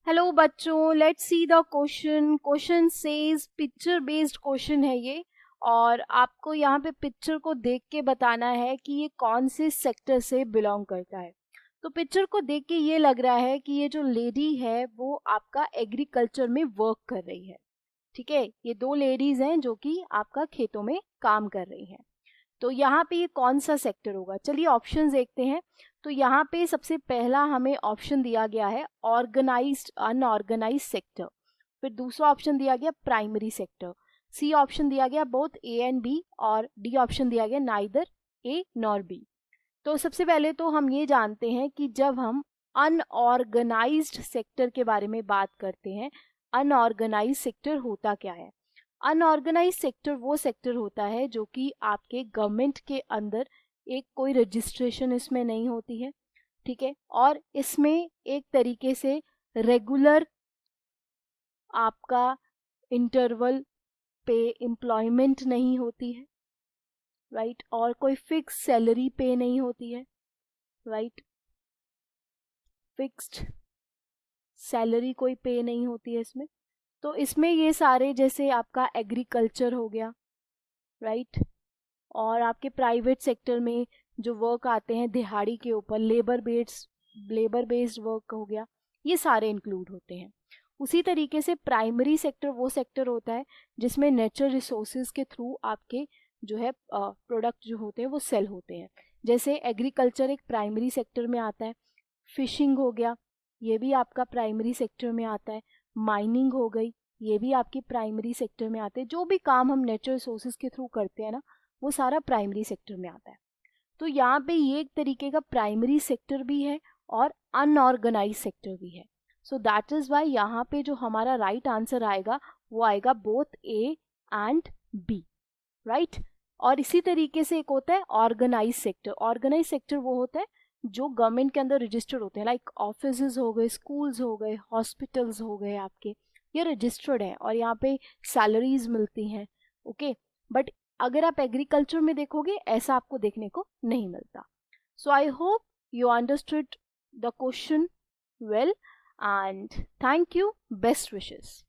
Hello बच्चों, let's see the question. Question says picture based question है ये, और आपको यहाँ पे पिक्चर को देख के बताना है कि ये कौन से सेक्टर से बिलोंग करता है। तो पिक्चर को देख के ये लग रहा है कि ये जो लेडी है वो आपका एग्रीकल्चर में वर्क कर रही है। ठीक है, ये दो लेडीज हैं जो कि आपका खेतों में काम कर रही हैं। तो यहाँ पे ये कौन सा सेक्टर होगा, चलिए ऑप्शंस देखते हैं। तो यहाँ पे सबसे पहला हमें ऑप्शन दिया गया है ऑर्गेनाइज्ड अनऑर्गेनाइज्ड सेक्टर। फिर दूसरा ऑप्शन दिया गया प्राइमरी सेक्टर। सी ऑप्शन दिया गया बोथ ए एंड बी, और डी ऑप्शन दिया गया नाइदर ए नॉर बी। तो सबसे पहले तो हम ये जानते हैं कि जब हम अनऑर्गेनाइज्ड सेक्टर के बारे में बात करते हैं, अनऑर्गेनाइज्ड सेक्टर होता क्या है। अनऑर्गेनाइज सेक्टर वो सेक्टर होता है जो कि आपके गवर्नमेंट के अंदर एक कोई रजिस्ट्रेशन इसमें नहीं होती है। ठीक है, और इसमें एक तरीके से रेगुलर आपका इंटरवल पे एम्प्लॉयमेंट नहीं होती है, राइट, और कोई फिक्स सैलरी पे नहीं होती है, राइट, फिक्स्ड सैलरी कोई पे नहीं होती है इसमें। तो इसमें ये सारे जैसे आपका एग्रीकल्चर हो गया, राइट, और आपके प्राइवेट सेक्टर में जो वर्क आते हैं दिहाड़ी के ऊपर, लेबर बेस्ड वर्क हो गया, ये सारे इंक्लूड होते हैं। उसी तरीके से प्राइमरी सेक्टर वो सेक्टर होता है जिसमें नेचुरल रिसोर्सेज के थ्रू आपके जो है प्रोडक्ट जो होते हैं वो सेल होते हैं। जैसे एग्रीकल्चर एक प्राइमरी सेक्टर में आता है, फिशिंग हो गया, ये भी आपका प्राइमरी सेक्टर में आता है, माइनिंग हो गई, ये भी आपकी प्राइमरी सेक्टर में आते हैं। जो भी काम हम नेचुरल रिसोर्सेज के थ्रू करते हैं ना, वो सारा प्राइमरी सेक्टर में आता है। तो यहाँ पे ये एक तरीके का प्राइमरी सेक्टर भी है और अनऑर्गेनाइज सेक्टर भी है। सो दैट इज वाई यहाँ पे जो हमारा राइट आंसर आएगा वो आएगा both A and B, right. और इसी तरीके से एक होता है ऑर्गेनाइज सेक्टर। ऑर्गेनाइज सेक्टर वो होता है जो गवर्नमेंट के अंदर रजिस्टर्ड होते हैं, लाइक ऑफिस हो गए, स्कूल्स हो गए, हॉस्पिटल्स हो गए, आपके ये रजिस्टर्ड है और यहाँ पे सैलरीज मिलती हैं। ओके, बट अगर आप एग्रीकल्चर में देखोगे ऐसा आपको देखने को नहीं मिलता। So I hope you understood the question well, and thank you, best wishes.